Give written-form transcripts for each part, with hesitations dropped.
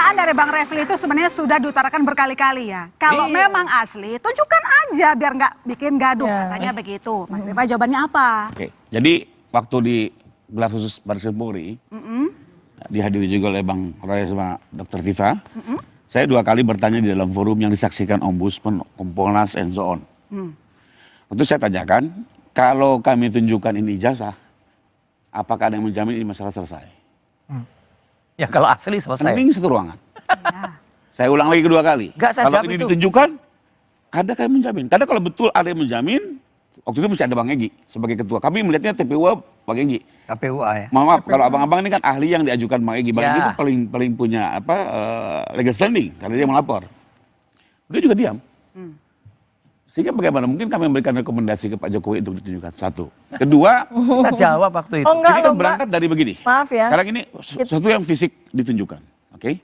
Pernyataan dari Bang Refli itu sebenarnya sudah diutarakan berkali-kali ya. Kalau memang asli, tunjukkan aja biar nggak bikin gaduh. Katanya begitu. Mas Rifa jawabannya apa? Oke, jadi waktu di gelar khusus Baris Krim Polri, dihadiri juga oleh Bang Roy sama Dr. Tifa, saya 2 kali bertanya di dalam forum yang disaksikan Ombudsman, Kompolnas, and so on. Waktu saya tanyakan, kalau kami tunjukkan ini ijazah, apakah ada yang menjamin ini masalah selesai? Ya kalau asli selesai. Mending satu ruangan. Saya ulang lagi kedua kali. Saya Kalau jawab ini itu. ditunjukkan, ada yang menjamin. Karena kalau betul ada yang menjamin, waktu itu mesti ada Bang Egy sebagai ketua. Kami melihatnya TPU Bang Egy. KPUA ya. Maaf, kalau abang-abang ini kan ahli yang diajukan Bang Egy. Bang Egy Ya. itu paling punya legal standing karena dia melapor. Dia juga diam. Sehingga bagaimana mungkin kami memberikan rekomendasi ke Pak Jokowi untuk ditunjukkan. Satu. Kedua, Kita jawab waktu itu. Oh, enggak ini kan loh, Mbak. berangkat dari begini. Maaf ya. Sekarang ini sesuatu yang fisik ditunjukkan. Oke.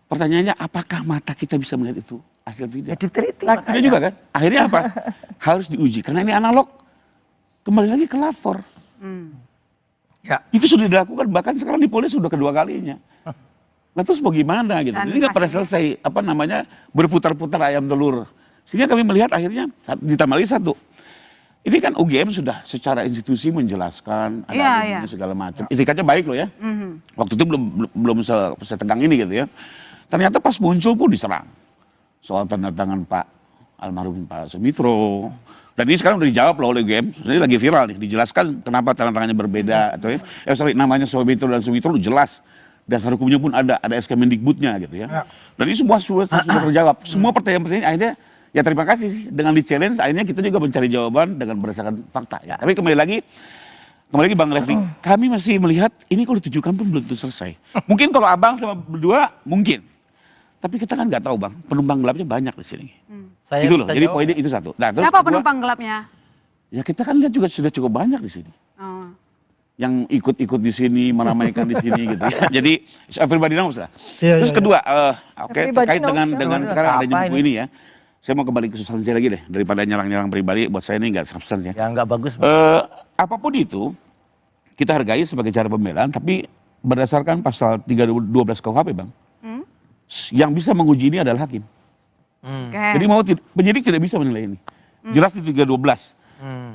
Pertanyaannya apakah mata kita bisa melihat itu hasil Ya tidak? diteliti. Tidak juga kan? Akhirnya apa? Harus diuji. Karena ini analog. Kembali lagi ke lapor. Ya. Itu sudah dilakukan. Bahkan sekarang di Polri sudah kedua kalinya. Nah terus bagaimana gitu? Dan Ini nggak pernah selesai. Berputar-putar ayam telur. Sehingga kami melihat akhirnya ditambah lagi satu. Ini kan UGM sudah secara institusi menjelaskan ada adanya segala macam. Itikadnya baik loh ya. Waktu itu belum setegang ini gitu ya. Ternyata pas muncul pun diserang. Soal tanda tangan Pak almarhum Pak Sumitro. Dan ini sekarang udah dijawab loh oleh UGM. Ini lagi viral nih. Dijelaskan kenapa tanda tangannya berbeda. Atau namanya Sumitro dan Sumitro jelas. Dasar hukumnya pun ada SK Mendikbudnya gitu ya. Dan ini semua sudah terjawab. Semua pertanyaan-pertanyaan akhirnya ya terima kasih sih dengan di challenge akhirnya kita juga mencari jawaban dengan berdasarkan fakta ya. Tapi kembali lagi Bang Refli, kami masih melihat ini kalau ditujukan pun belum tentu selesai. Mungkin kalau abang sama berdua mungkin. Tapi kita kan nggak tahu Bang, penumpang gelapnya banyak di sini. Saya Itu loh. bisa Jadi jawab. poinnya itu satu. Nah, terus Siapa kedua, penumpang gelapnya? ya kita kan lihat juga sudah cukup banyak di sini. Oh. Yang ikut-ikut di sini, meramaikan di sini gitu ya. Jadi everybody knows lah. Iya, Terus iya, kedua, oke, Everybody terkait knows, dengan ya. sekarang ada Apa buku ini ya. Saya mau kembali ke substansi lagi deh daripada nyerang-nyerang pribadi. Buat saya ini nggak substansi ya. Ya nggak bagus. Apapun itu kita hargai sebagai cara pembelaan, tapi berdasarkan pasal 312 KUHP Bang, yang bisa menguji ini adalah hakim. Oke. Jadi penyidik tidak bisa menilai ini. Jelas di 312.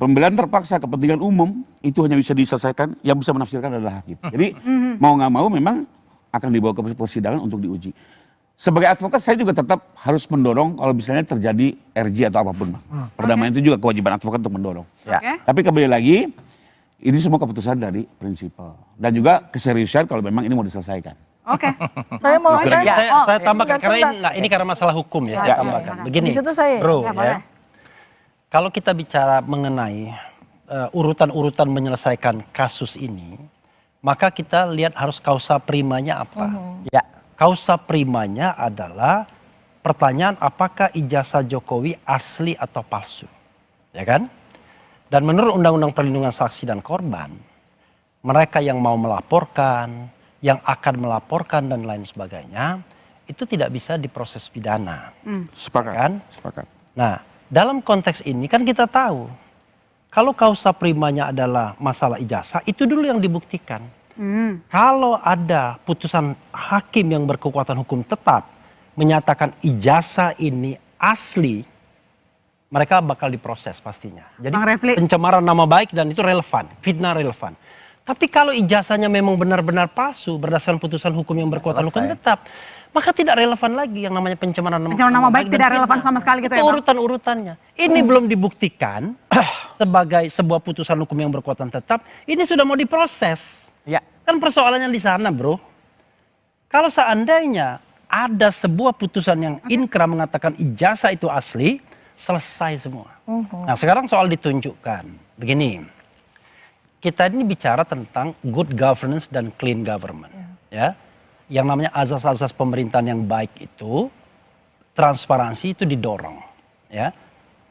Pembelaan terpaksa kepentingan umum itu hanya bisa diselesaikan, yang bisa menafsirkan adalah hakim. Jadi mau nggak mau memang akan dibawa ke persidangan untuk diuji. Sebagai advokat saya juga tetap harus mendorong kalau misalnya terjadi RJ atau apapun Bang. Perdamaian itu juga kewajiban advokat untuk mendorong. Ya. Oke. Tapi kembali lagi, ini semua keputusan dari prinsipal. Dan juga keseriusan kalau memang ini mau diselesaikan. Oke. Saya mau Saya tambahkan sebentar. karena ini karena masalah hukum ya. Ya, Saya ya, tambahkan. silakan. Begini, Di situ saya. bro. Ya, boleh. Kalau kita bicara mengenai urutan-urutan menyelesaikan kasus ini, maka kita lihat harus kausa primanya apa. Ya, kausa primanya adalah pertanyaan apakah ijazah Jokowi asli atau palsu, ya kan? Dan menurut Undang-Undang Perlindungan Saksi dan Korban, mereka yang mau melaporkan, yang akan melaporkan dan lain sebagainya, itu tidak bisa diproses pidana. Sepakat. Kan? Sepakat. Nah, dalam konteks ini kan kita tahu, kalau kausa primanya adalah masalah ijazah, itu dulu yang dibuktikan. Kalau ada putusan hakim yang berkekuatan hukum tetap menyatakan ijazah ini asli, mereka bakal diproses pastinya. Jadi Bang Refli. pencemaran nama baik dan itu relevan, fitnah relevan. Tapi kalau ijazahnya memang benar-benar palsu berdasarkan putusan hukum yang berkekuatan hukum tetap, maka tidak relevan lagi yang namanya pencemaran Nama baik dan tidak relevan fitnah. sama sekali gitu Itu ya Bang? urutan-urutannya. Ini belum dibuktikan sebagai sebuah putusan hukum yang berkekuatan tetap. Ini sudah mau diproses. Ya, kan persoalannya di sana, bro. Kalau seandainya ada sebuah putusan yang inkrah mengatakan ijazah itu asli, selesai semua. Nah, sekarang soal ditunjukkan. Begini, kita ini bicara tentang good governance dan clean government. Ya, yang namanya azas-azas pemerintahan yang baik itu, transparansi itu didorong. Ya,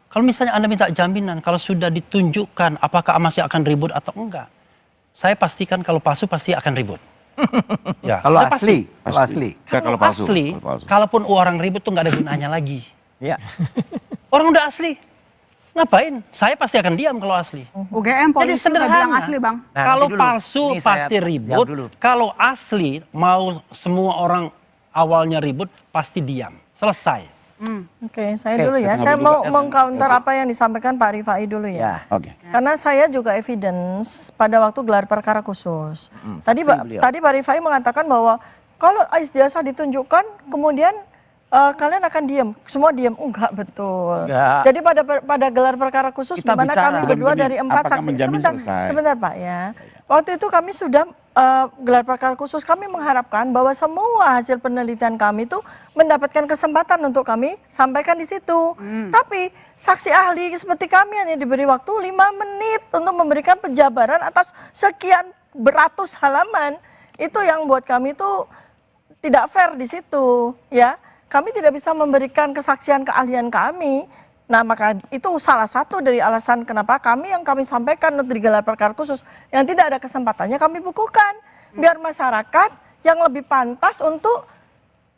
kalau misalnya Anda minta jaminan, kalau sudah ditunjukkan apakah masih akan ribut atau enggak, saya pastikan kalau palsu pasti akan ribut. Ya, Kalau saya pasti. asli, kalau asli. Ya, kalau palsu. Asli, Kalau palsu. kalaupun orang ribut tuh nggak ada gunanya lagi. Ya. Orang udah asli, ngapain? Saya pasti akan diam kalau asli. UGM polisi udah sederhana. bilang asli Bang. Kalau nanti dulu. palsu Ini saya pasti jawab ribut. dulu. Kalau asli mau semua orang awalnya ribut pasti diam, selesai. Oke, saya dulu ya. Saya mau mengcounter apa yang disampaikan Pak Rifai dulu ya. Oke. Karena saya juga evidence pada waktu gelar perkara khusus. Tadi Pak Rifai mengatakan bahwa kalau ijazah ditunjukkan, kemudian kalian akan diam, semua diam. Enggak betul. Enggak. Jadi pada gelar perkara khusus di mana kami berdua dari 4 saksi. Sebentar Pak ya. Waktu itu kami sudah gelar perkara khusus, kami mengharapkan bahwa semua hasil penelitian kami itu mendapatkan kesempatan untuk kami sampaikan di situ. Tapi saksi ahli seperti kami hanya diberi waktu 5 menit untuk memberikan penjabaran atas sekian beratus halaman. Itu yang buat kami itu tidak fair di situ, ya. Kami tidak bisa memberikan kesaksian keahlian kami. Nah, maka itu salah satu dari alasan kenapa kami yang kami sampaikan untuk gelar perkara khusus yang tidak ada kesempatannya kami bukukan. Biar masyarakat yang lebih pantas untuk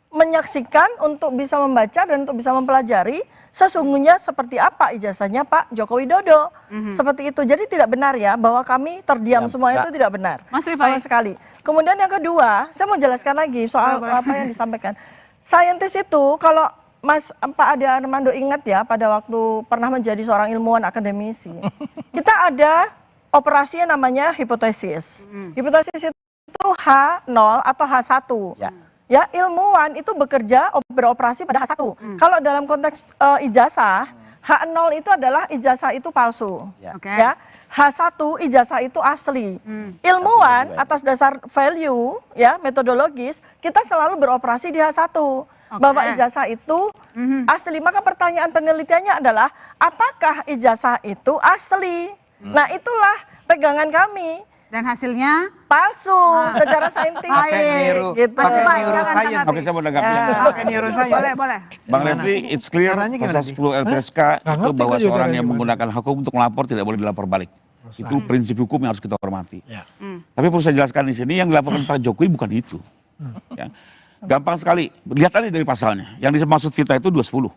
menyaksikan, untuk bisa membaca dan untuk bisa mempelajari sesungguhnya seperti apa ijazahnya Pak Joko Widodo. Seperti itu. Jadi tidak benar ya bahwa kami terdiam semua itu tidak benar. Sama sekali. Kemudian yang kedua, saya mau jelaskan lagi soal apa yang disampaikan. Saintis itu kalau Pak Ade Armando ingat ya pada waktu pernah menjadi seorang ilmuwan akademisi. Kita ada operasi yang namanya hipotesis. Hipotesis itu H0 atau H1. Ya, ilmuwan itu beroperasi pada H1. Kalau dalam konteks ijazah, H0 itu adalah ijazah itu palsu. Ya. H1 ijazah itu asli. Ilmuwan atas dasar value ya metodologis kita selalu beroperasi di H1. Bahwa ijazah itu asli. Maka pertanyaan penelitiannya adalah apakah ijazah itu asli? Nah, itulah pegangan kami. Dan hasilnya palsu secara saintifik. Gitu. Oke, saya mau menanggapi. Boleh. Bang Refli, it's clear pasal 10 LPSK itu bahwa seorang yang menggunakan hukum untuk melapor tidak boleh dilapor balik. Itu prinsip hukum yang harus kita hormati. Tapi perlu saya jelaskan di sini yang dilaporkan Pak Jokowi bukan itu. Ya. Gampang sekali, lihat aja dari pasalnya. Yang dimaksud kita itu 210.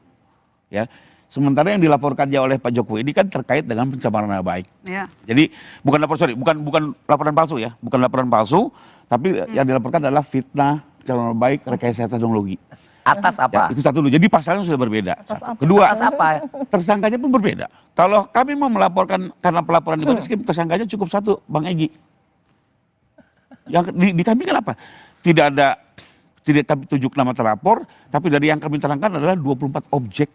Ya. Sementara yang dilaporkan oleh Pak Jokowi ini kan terkait dengan pencemaran nama baik. Ya. Jadi bukan laporan palsu ya, bukan laporan palsu, tapi yang dilaporkan adalah fitnah, pencemaran nama baik, rekayasa teknologi. Atas apa? Ya, itu satu dulu. Jadi pasalnya sudah berbeda. Kedua, atas apa? Tersangkanya pun berbeda. Kalau kami mau melaporkan karena pelaporan di baris krim, tersangkanya cukup satu, Bang Egy. Yang di kami kan apa? Tidak kami tunjuk nama terlapor, tapi dari yang kami terangkan adalah 24 objek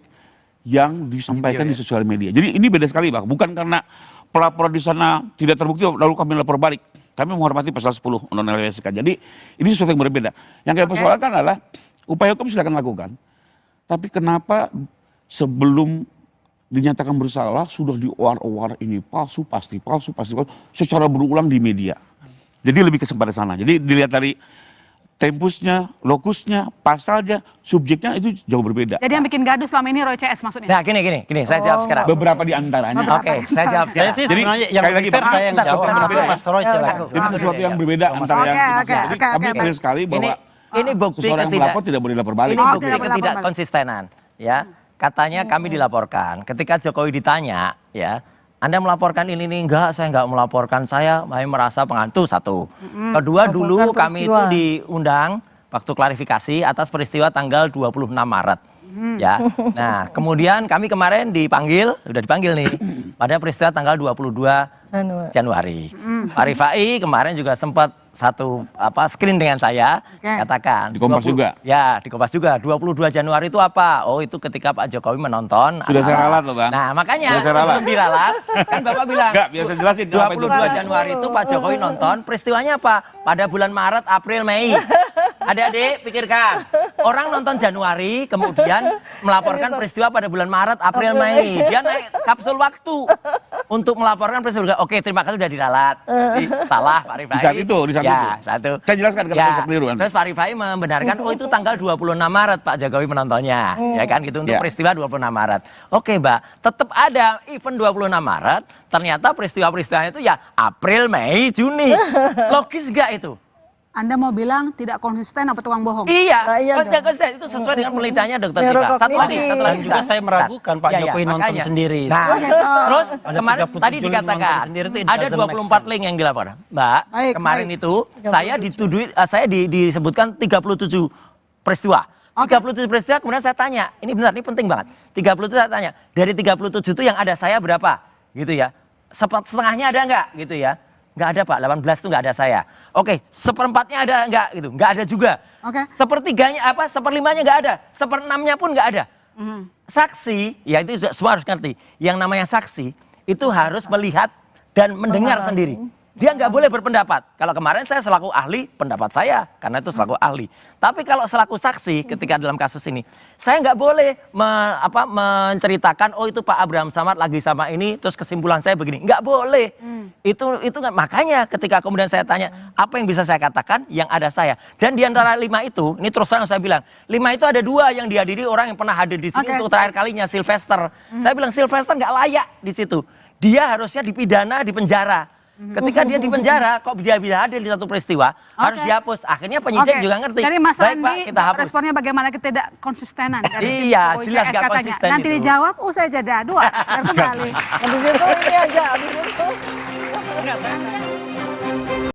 yang disampaikan di sosial media. Jadi ini beda sekali Bang, bukan karena pelaporan di sana tidak terbukti lalu kami lapor balik. Kami menghormati pasal 10 Undang-Undang LPSK. Jadi ini sesuatu yang berbeda. Yang kami persoalkan adalah upaya hukum silakan lakukan. Tapi kenapa sebelum dinyatakan bersalah sudah diuar-uar ini palsu, pasti palsu secara berulang di media. Jadi lebih kesempatan sana. Jadi dilihat dari tempusnya, lokusnya, pasalnya, subjeknya itu jauh berbeda. Jadi yang bikin gaduh selama ini Roy CS maksudnya? Nah gini, saya jawab sekarang. Beberapa di antaranya. Oke, saya jawab sekarang. Jadi sebenarnya yang lebih fair saya yang jawab. Mas Roy silakan. Jadi sesuatu yang berbeda antara yang dimaksud. Jadi kami clear sekali bahwa ini bukti seseorang yang melapor tidak boleh dilapor balik. Ini bukti ketidak konsistenan. Ya, katanya kami dilaporkan. Ketika Jokowi ditanya, ya, Anda melaporkan ini enggak, saya enggak melaporkan, saya merasa pengantu satu. Kedua, dulu kami itu diundang waktu klarifikasi atas peristiwa tanggal 26 Maret. Ya. Nah, kemudian kami kemarin sudah dipanggil nih pada peristiwa tanggal 22 Januari. Pak Rifai kemarin juga sempat screen dengan saya, katakan. Di Kompas juga? Ya, di Kompas juga. 22 Januari itu apa? Oh, itu ketika Pak Jokowi menonton. Sudah saya ralat loh Bang. Nah, makanya sebelum diralat, kan Bapak bilang. Enggak, biasa jelasin. 22 Januari itu Pak Jokowi nonton, peristiwanya apa? Pada bulan Maret, April, Mei. Adik-adik, pikirkan. Orang nonton Januari, kemudian melaporkan peristiwa pada bulan Maret, April, Mei. Dia naik kapsul waktu untuk melaporkan peristiwa. Oke, terima kasih sudah diralat. Salah Pak Rifai. Di saat itu. Ya, satu. Saya jelaskan kenapa bisa keliru. Terus Pak Rifai membenarkan, oh itu tanggal 26 Maret Pak Jokowi menontonnya. Ya kan gitu, untuk peristiwa 26 Maret. Oke Mbak, tetap ada event 26 Maret, ternyata peristiwa-peristiwanya itu ya April, Mei, Juni. Logis gak itu? Anda mau bilang tidak konsisten apa tukang bohong? Iya, konsisten itu sesuai dengan penelitiannya Dr. Tika. Satu lagi juga saya meragukan Pak Jokowi nonton sendiri. Nah, terus kemarin tadi dikatakan ada 24 link yang dilapor. Mbak, kemarin itu saya dituduh, saya disebutkan 37 peristiwa. 37 peristiwa kemudian saya tanya, ini benar, ini penting banget. 37 saya tanya, dari 37 itu yang ada saya berapa? Gitu ya. Setengahnya ada nggak? Gitu ya. Nggak ada Pak, 18 itu nggak ada saya. Oke, seperempatnya ada nggak? Gitu, nggak ada juga. Oke. Sepertiganya apa? Seperlimanya nggak ada. Seperenamnya pun nggak ada. Saksi, ya itu semua harus ngerti. Yang namanya saksi itu harus melihat dan mendengar sendiri. Dia nggak boleh berpendapat. Kalau kemarin saya selaku ahli, pendapat saya karena itu selaku ahli. Tapi kalau selaku saksi ketika dalam kasus ini, saya nggak boleh menceritakan, oh itu Pak Abraham Samad lagi sama ini, terus kesimpulan saya begini. Nggak boleh. Itu nggak. Makanya ketika kemudian saya tanya, apa yang bisa saya katakan? Yang ada saya. Dan di antara 5 itu, ini terus terang saya bilang, 5 itu ada 2 yang dihadiri orang yang pernah hadir di sini untuk terakhir kalinya, Sylvester. Saya bilang Sylvester nggak layak di situ. Dia harusnya dipidana, di penjara. Ketika dia di penjara, kok dia bisa hadir di satu peristiwa, harus dihapus. Akhirnya penyidik juga ngerti. Jadi Mas Baik, Pak, Andi, kita hapus. responnya bagaimana ketidak-konsistenan dari Iya, tim jelas JS nggak katanya. konsisten Nanti itu. dijawab, usai jeda. Dua, share kembali. Habis itu ini aja, habis itu. Enggak, saya